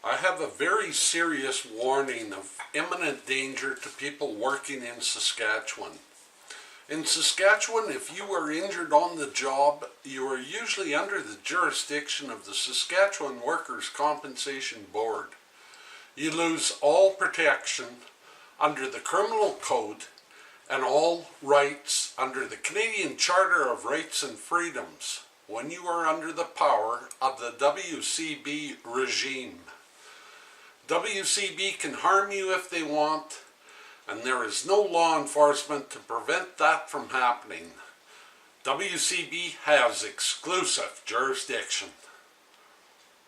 I have a very serious warning of imminent danger to people working in Saskatchewan. In Saskatchewan, if you are injured on the job, you are usually under the jurisdiction of the Saskatchewan Workers' Compensation Board. You lose all protection under the Criminal Code and all rights under the Canadian Charter of Rights and Freedoms when you are under the power of the WCB regime. WCB can harm you if they want, and there is no law enforcement to prevent that from happening. WCB has exclusive jurisdiction.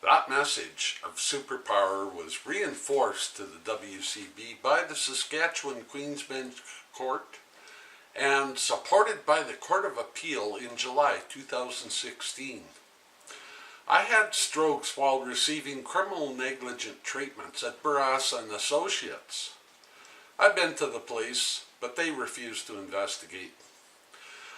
That message of superpower was reinforced to the WCB by the Saskatchewan Queen's Bench Court and supported by the Court of Appeal in July 2016. I had strokes while receiving criminal negligent treatments at Barassa and Associates. I've been to the place, but they refused to investigate.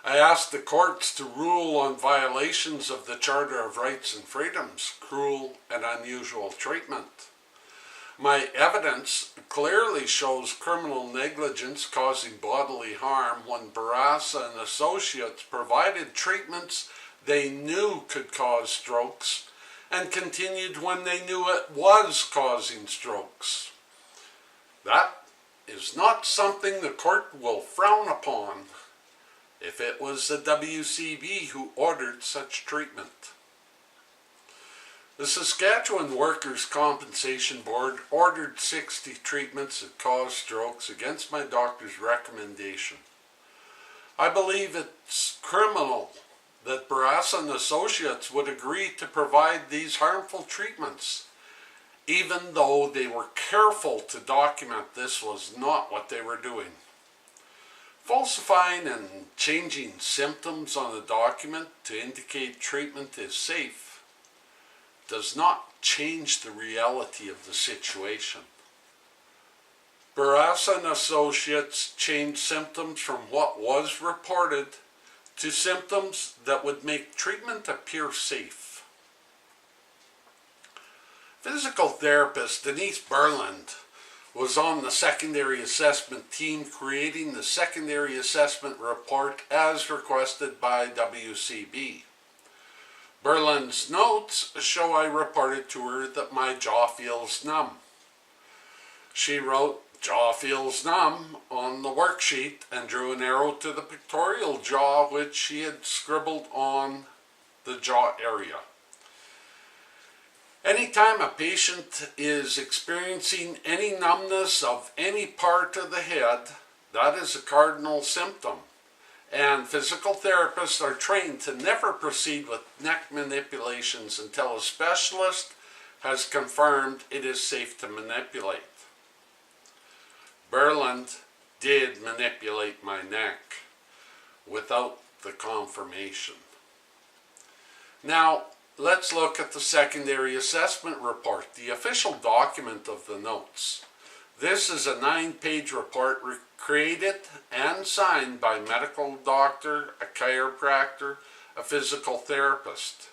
I asked the courts to rule on violations of the Charter of Rights and Freedoms, cruel and unusual treatment. My evidence clearly shows criminal negligence causing bodily harm when Barassa and Associates provided treatments they knew could cause strokes and continued when they knew it was causing strokes. That is not something the court will frown upon if it was the WCB who ordered such treatment. The Saskatchewan Workers' Compensation Board ordered 60 treatments that caused strokes against my doctor's recommendation. I believe it's criminal that Barassa and Associates would agree to provide these harmful treatments, even though they were careful to document this was not what they were doing. Falsifying and changing symptoms on a document to indicate treatment is safe does not change the reality of the situation. Barassa and Associates changed symptoms from what was reported to symptoms that would make treatment appear safe. Physical therapist Denise Berland was on the secondary assessment team creating the secondary assessment report as requested by WCB. Berland's notes show I reported to her that my jaw feels numb. She wrote "jaw feels numb" on the worksheet and drew an arrow to the pictorial jaw which she had scribbled on the jaw area. Anytime a patient is experiencing any numbness of any part of the head, that is a cardinal symptom, and physical therapists are trained to never proceed with neck manipulations until a specialist has confirmed it is safe to manipulate. Berland did manipulate my neck without the confirmation. Now, let's look at the secondary assessment report, the official document of the notes. This is a 9-page report created and signed by a medical doctor, a chiropractor, a physical therapist.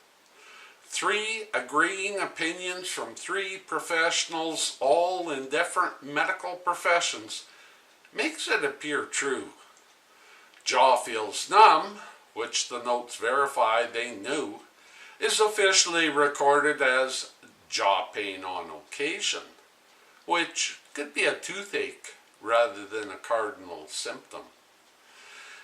3 agreeing opinions from 3 professionals, all in different medical professions, makes it appear true. Jaw feels numb, which the notes verify they knew, is officially recorded as jaw pain on occasion, which could be a toothache rather than a cardinal symptom.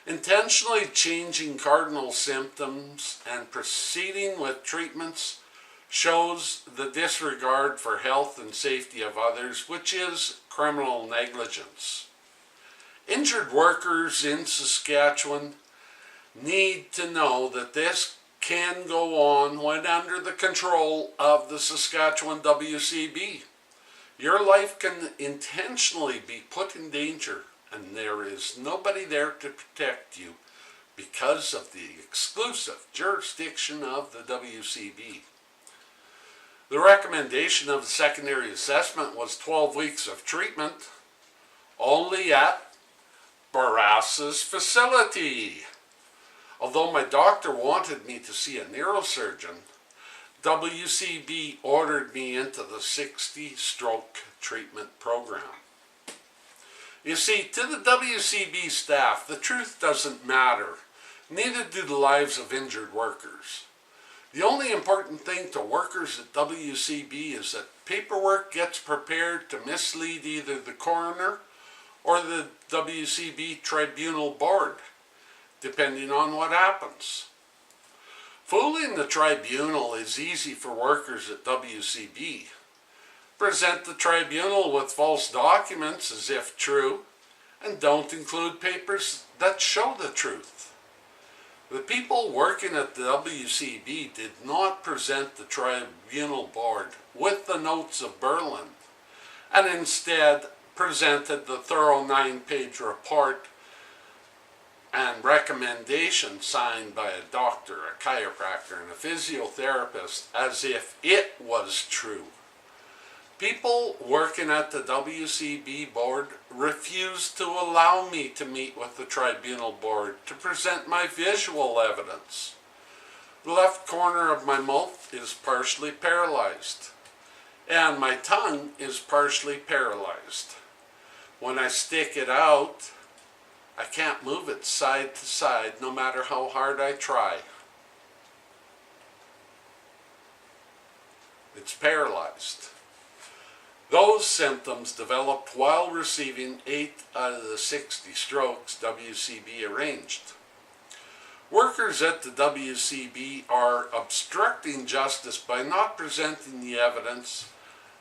Intentionally changing cardinal symptoms and proceeding with treatments shows the disregard for health and safety of others, which is criminal negligence. Injured workers in Saskatchewan need to know that this can go on when under the control of the Saskatchewan WCB. Your life can intentionally be put in danger, and there is nobody there to protect you because of the exclusive jurisdiction of the WCB. The recommendation of the secondary assessment was 12 weeks of treatment, only at Barassa's facility. Although my doctor wanted me to see a neurosurgeon, WCB ordered me into the 60-stroke treatment program. You see, to the WCB staff, the truth doesn't matter. Neither do the lives of injured workers. The only important thing to workers at WCB is that paperwork gets prepared to mislead either the coroner or the WCB tribunal board, depending on what happens. Fooling the tribunal is easy for workers at WCB. Present the tribunal with false documents as if true, and don't include papers that show the truth. The people working at the WCB did not present the tribunal board with the notes of Berlin, and instead presented the thorough 9-page report and recommendation signed by a doctor, a chiropractor, and a physiotherapist as if it was true. People working at the WCB board refused to allow me to meet with the tribunal board to present my visual evidence. The left corner of my mouth is partially paralyzed, and my tongue is partially paralyzed. When I stick it out, I can't move it side to side no matter how hard I try. It's paralyzed. Those symptoms developed while receiving 8 out of the 60 strokes WCB arranged. Workers at the WCB are obstructing justice by not presenting the evidence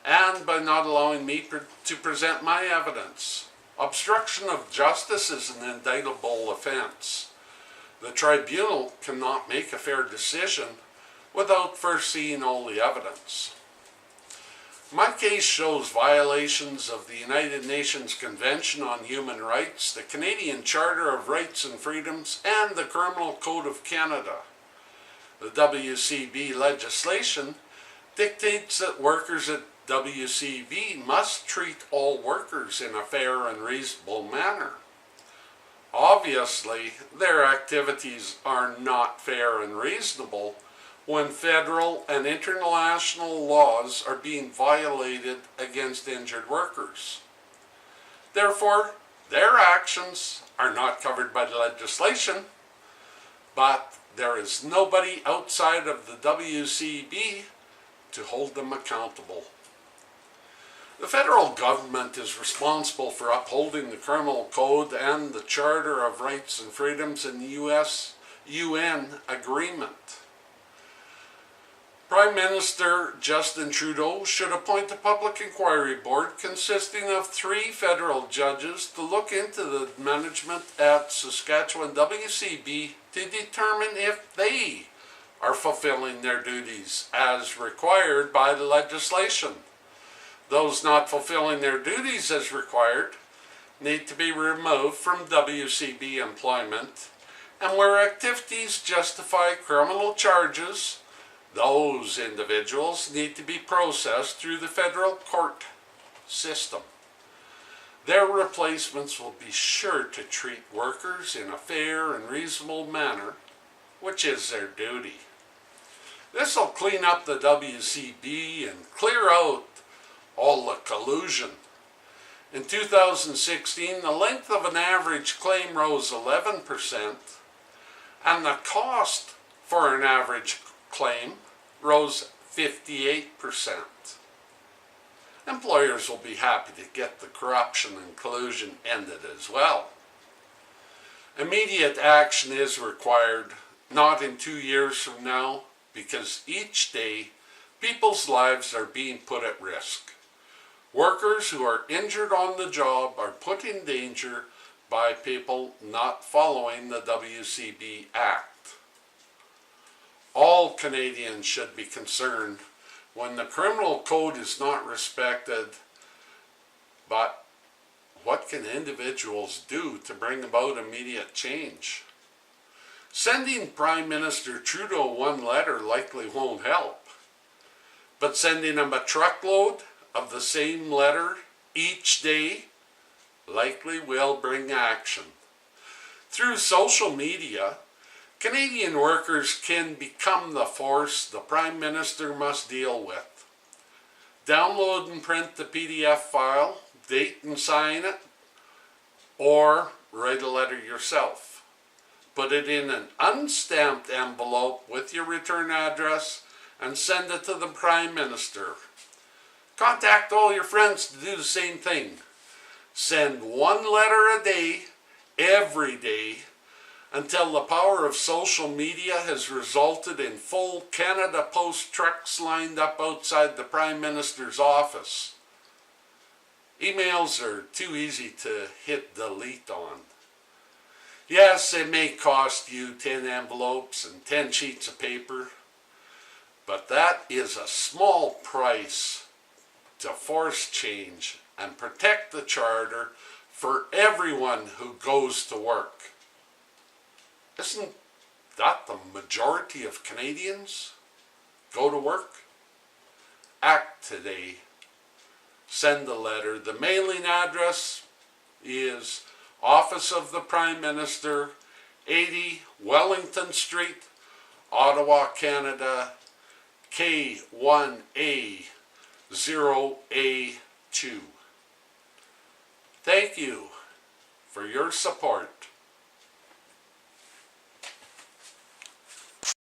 and by not allowing me to present my evidence. Obstruction of justice is an indictable offense. The tribunal cannot make a fair decision without first seeing all the evidence. My case shows violations of the United Nations Convention on Human Rights, the Canadian Charter of Rights and Freedoms, and the Criminal Code of Canada. The WCB legislation dictates that workers at WCB must treat all workers in a fair and reasonable manner. Obviously, their activities are not fair and reasonable when federal and international laws are being violated against injured workers. Therefore, their actions are not covered by the legislation, but there is nobody outside of the WCB to hold them accountable. The federal government is responsible for upholding the Criminal Code and the Charter of Rights and Freedoms in the U.S. UN agreement. Prime Minister Justin Trudeau should appoint a public inquiry board consisting of 3 federal judges to look into the management at Saskatchewan WCB to determine if they are fulfilling their duties as required by the legislation. Those not fulfilling their duties as required need to be removed from WCB employment, and where activities justify criminal charges, those individuals need to be processed through the federal court system. Their replacements will be sure to treat workers in a fair and reasonable manner, which is their duty. This will clean up the WCB and clear out all the collusion. In 2016, the length of an average claim rose 11%, and the cost for an average claim rose 58%. Employers will be happy to get the corruption and collusion ended as well. Immediate action is required, not in 2 years from now, because each day people's lives are being put at risk. Workers who are injured on the job are put in danger by people not following the WCB Act. All Canadians should be concerned when the criminal code is not respected, but what can individuals do to bring about immediate change? Sending Prime Minister Trudeau one letter likely won't help, but sending him a truckload of the same letter each day likely will bring action. Through social media, Canadian workers can become the force the Prime Minister must deal with. Download and print the PDF file, date and sign it, or write a letter yourself. Put it in an unstamped envelope with your return address and send it to the Prime Minister. Contact all your friends to do the same thing. Send one letter a day, every day, until the power of social media has resulted in full Canada Post trucks lined up outside the Prime Minister's office. Emails are too easy to hit delete on. Yes, it may cost you 10 envelopes and 10 sheets of paper, but that is a small price to force change and protect the Charter for everyone who goes to work. Isn't that the majority of Canadians go to work? Act today. Send a letter. The mailing address is Office of the Prime Minister, 80 Wellington Street, Ottawa, Canada, K1A 0A2. Thank you for your support.